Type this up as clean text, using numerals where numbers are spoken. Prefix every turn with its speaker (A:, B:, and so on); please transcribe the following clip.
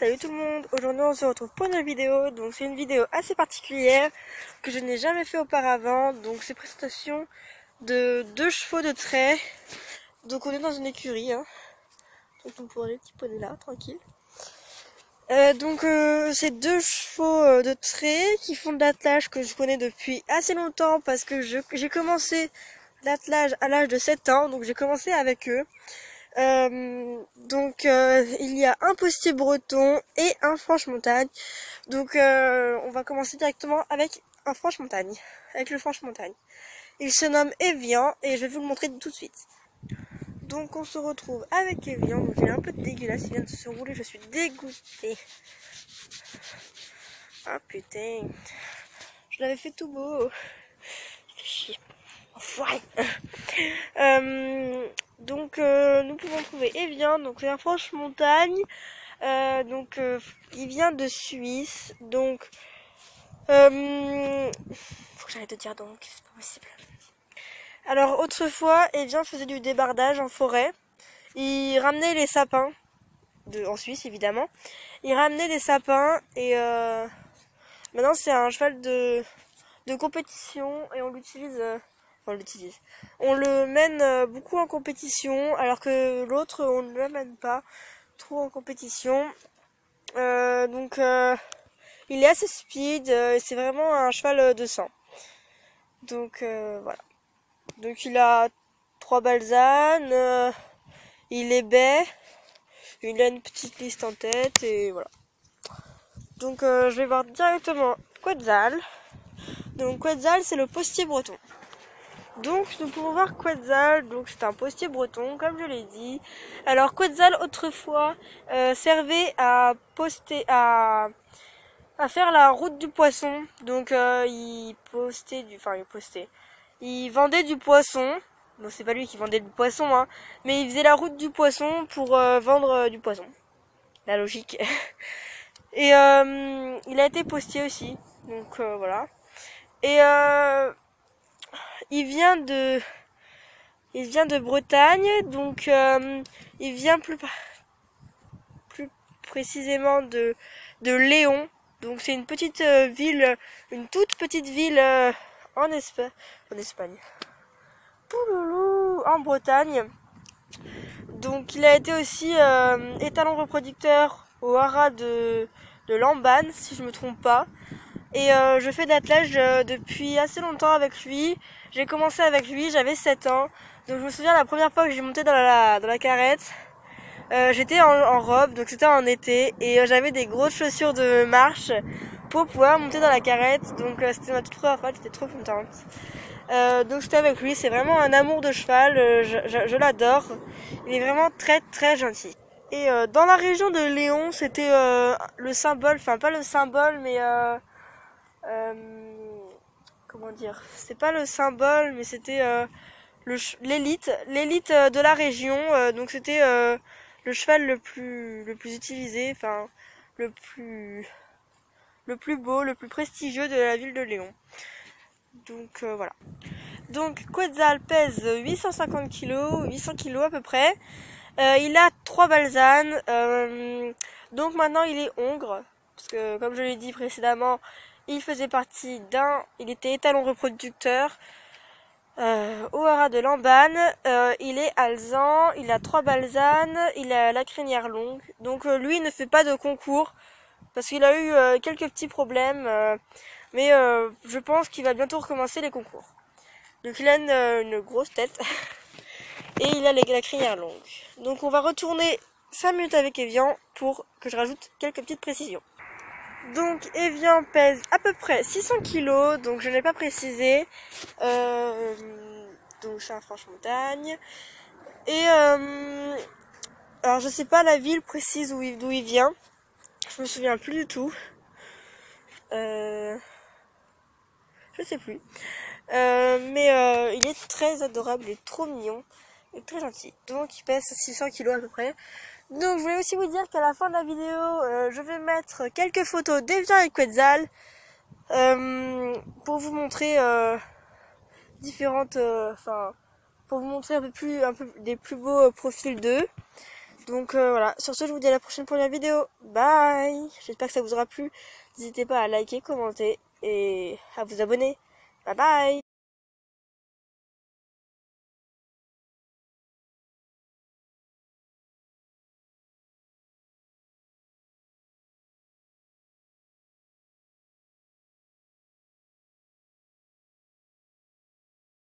A: Salut tout le monde, aujourd'hui on se retrouve pour une vidéo, donc c'est une vidéo assez particulière que je n'ai jamais fait auparavant, donc c'est présentation de 2 chevaux de trait, donc on est dans une écurie, hein. Donc on pourrait les petits poneys là, tranquille. C'est 2 chevaux de trait qui font de l'attelage que je connais depuis assez longtemps parce que j'ai commencé l'attelage à l'âge de 7 ans, donc j'ai commencé avec eux. Il y a un postier breton et un franche-montagne. On va commencer directement avec un franche-montagne, avec le franche-montagne. Il se nomme Evian et je vais vous le montrer tout de suite. Donc on se retrouve avec Evian. Donc il est un peu dégueulasse, il vient de se rouler, je suis dégoûtée. Ah putain, je l'avais fait tout beau. Il fait chier. Enfoiré. Nous pouvons trouver Evian, donc c'est un franche-montagne. Il vient de Suisse, faut que j'arrête de dire donc, c'est pas possible. Alors autrefois, Evian faisait du débardage en forêt. Il ramenait les sapins, en Suisse évidemment. Il ramenait des sapins et maintenant c'est un cheval de compétition et on l'utilise. On le mène beaucoup en compétition, alors que l'autre, on ne le mène pas trop en compétition. Il est assez speed, c'est vraiment un cheval de sang. Voilà. Donc il a 3 balzanes, il est bai, il a une petite liste en tête, et voilà. Je vais voir directement Quetzal. Donc Quetzal, c'est le postier breton. Donc nous pouvons voir Quetzal, donc c'est un postier breton comme je l'ai dit. Alors Quetzal autrefois servait à faire la route du poisson. Il vendait du poisson. Bon, c'est pas lui qui vendait du poisson, hein, mais il faisait la route du poisson pour vendre du poisson. La logique. Et il a été postier aussi. Voilà. Et il vient de Bretagne, il vient plus précisément de Léon. Donc c'est une petite ville, une toute petite ville en Espagne. Pouloulou, en Bretagne. Donc il a été aussi étalon reproducteur au haras de Lambanne, si je me trompe pas. Et je fais de l'attelage depuis assez longtemps avec lui. J'ai commencé avec lui, j'avais 7 ans. Donc je me souviens la première fois que j'ai monté dans la carrette. J'étais en robe, donc c'était en été. Et j'avais des grosses chaussures de marche pour pouvoir monter dans la carrette. C'était ma toute première fois, j'étais trop contente. J'étais avec lui, c'est vraiment un amour de cheval. Je l'adore. Il est vraiment très très gentil. Et dans la région de Léon, c'était le symbole, enfin pas le symbole, mais... comment dire, c'est pas le symbole, mais c'était l'élite de la région. C'était le cheval le plus utilisé, enfin le plus beau, le plus prestigieux de la ville de Léon. Voilà. Donc Quetzal pèse 850 kg, 800 kg à peu près. Il a 3 balzanes. Donc maintenant il est hongre, parce que comme je l'ai dit précédemment, il faisait partie il était étalon reproducteur au haras de Lambanne. Il est alezan, il a 3 balzanes, il a la crinière longue. Lui il ne fait pas de concours parce qu'il a eu quelques petits problèmes, mais je pense qu'il va bientôt recommencer les concours. Donc il a une grosse tête et il a la crinière longue. Donc on va retourner 5 minutes avec Evian pour que je rajoute quelques petites précisions. Donc Evian pèse à peu près 600 kg, donc je n'ai pas précisé. Donc c'est un franche-montagne. Et alors je sais pas la ville précise d'où il vient. Je me souviens plus du tout. Je sais plus. Mais il est très adorable, il est trop mignon et très gentil. Donc il pèse 600 kg à peu près. Donc je voulais aussi vous dire qu'à la fin de la vidéo, je vais mettre quelques photos d'Evian et Quetzal pour vous montrer différentes, pour vous montrer un peu des plus beaux profils d'eux. Donc voilà, sur ce je vous dis à la prochaine pour une nouvelle vidéo. Bye. J'espère que ça vous aura plu. N'hésitez pas à liker, commenter et à vous abonner. Bye bye.